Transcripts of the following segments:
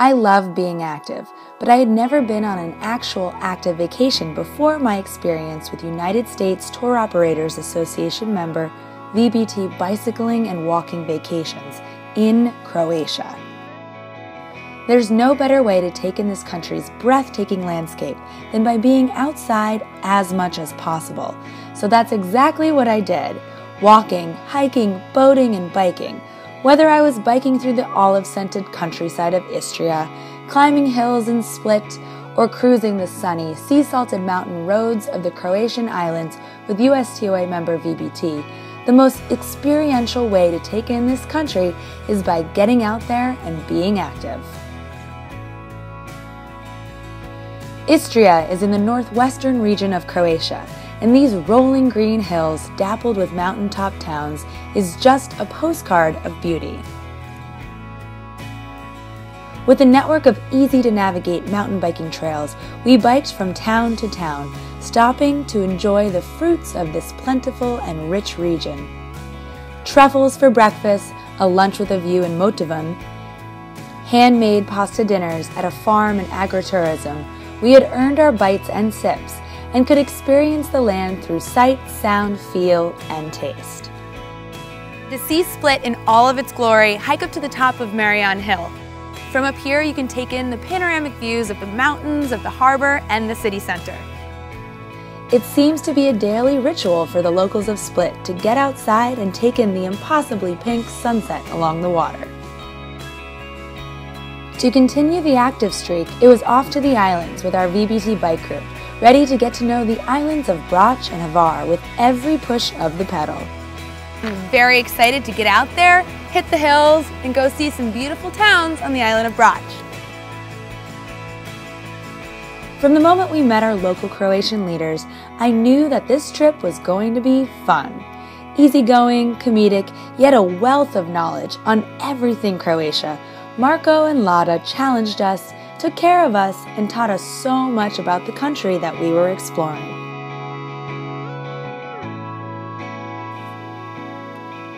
I love being active, but I had never been on an actual active vacation before my experience with United States Tour Operators Association member VBT Bicycling and Walking Vacations in Croatia. There's no better way to take in this country's breathtaking landscape than by being outside as much as possible. So that's exactly what I did. Walking, hiking, boating, and biking. Whether I was biking through the olive-scented countryside of Istria, climbing hills in Split, or cruising the sunny, sea-salted mountain roads of the Croatian islands with USTOA member VBT, the most experiential way to take in this country is by getting out there and being active. Istria is in the northwestern region of Croatia, and these rolling green hills dappled with mountaintop towns is just a postcard of beauty. With a network of easy-to-navigate mountain biking trails, we biked from town to town, stopping to enjoy the fruits of this plentiful and rich region. Truffles for breakfast, a lunch with a view in Motivan, handmade pasta dinners at a farm and agritourism, we had earned our bites and sips and could experience the land through sight, sound, feel, and taste. To see Split in all of its glory, hike up to the top of Marion Hill. From up here, you can take in the panoramic views of the mountains, of the harbor, and the city center. It seems to be a daily ritual for the locals of Split to get outside and take in the impossibly pink sunset along the water. To continue the active streak, it was off to the islands with our VBT bike group, ready to get to know the islands of Brač and Hvar with every push of the pedal. I'm very excited to get out there, hit the hills, and go see some beautiful towns on the island of Brač. From the moment we met our local Croatian leaders, I knew that this trip was going to be fun. Easygoing, comedic, yet a wealth of knowledge on everything Croatia. Marco and Lada challenged us, took care of us, and taught us so much about the country that we were exploring.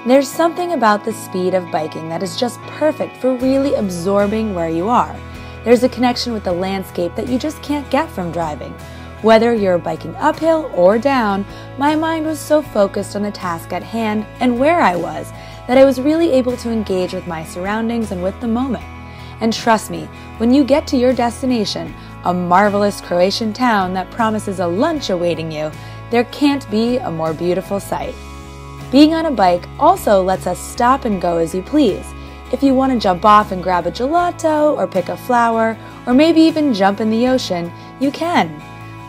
There's something about the speed of biking that is just perfect for really absorbing where you are. There's a connection with the landscape that you just can't get from driving. Whether you're biking uphill or down, my mind was so focused on the task at hand and where I was that I was really able to engage with my surroundings and with the moment. And trust me, when you get to your destination, a marvelous Croatian town that promises a lunch awaiting you, there can't be a more beautiful sight. Being on a bike also lets us stop and go as you please. If you want to jump off and grab a gelato or pick a flower, or maybe even jump in the ocean, you can.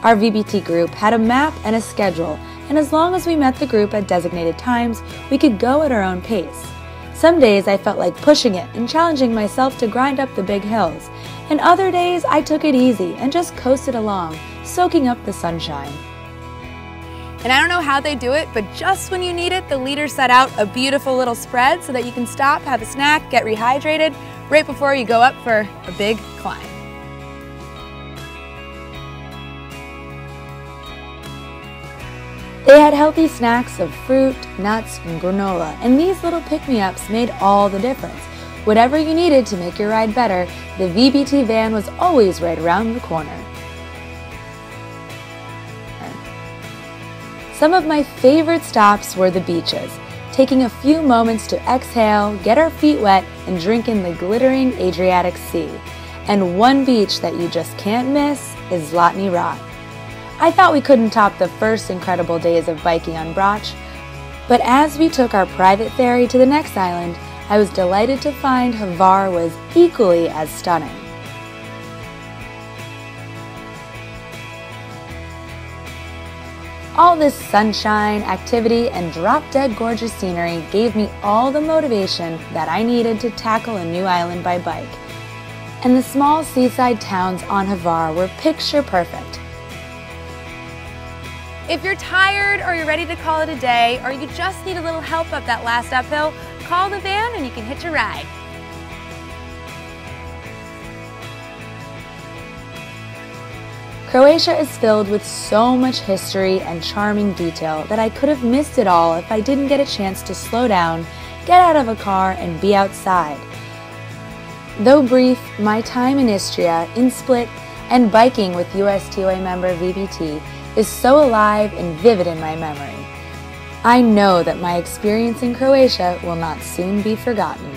Our VBT group had a map and a schedule, and as long as we met the group at designated times, we could go at our own pace. Some days I felt like pushing it and challenging myself to grind up the big hills, and other days I took it easy and just coasted along, soaking up the sunshine. And I don't know how they do it, but just when you need it, the leaders set out a beautiful little spread so that you can stop, have a snack, get rehydrated, right before you go up for a big climb. They had healthy snacks of fruit, nuts, and granola, and these little pick-me-ups made all the difference. Whatever you needed to make your ride better, the VBT van was always right around the corner. Some of my favorite stops were the beaches, taking a few moments to exhale, get our feet wet, and drink in the glittering Adriatic Sea. And one beach that you just can't miss is Zlatni Rat. I thought we couldn't top the first incredible days of biking on Brač, but as we took our private ferry to the next island, I was delighted to find Hvar was equally as stunning. All this sunshine, activity, and drop-dead gorgeous scenery gave me all the motivation that I needed to tackle a new island by bike. And the small seaside towns on Hvar were picture perfect. If you're tired or you're ready to call it a day, or you just need a little help up that last uphill, call the van and you can hitch a ride. Croatia is filled with so much history and charming detail that I could have missed it all if I didn't get a chance to slow down, get out of a car, and be outside. Though brief, my time in Istria, in Split, and biking with USTOA member VBT is so alive and vivid in my memory. I know that my experience in Croatia will not soon be forgotten.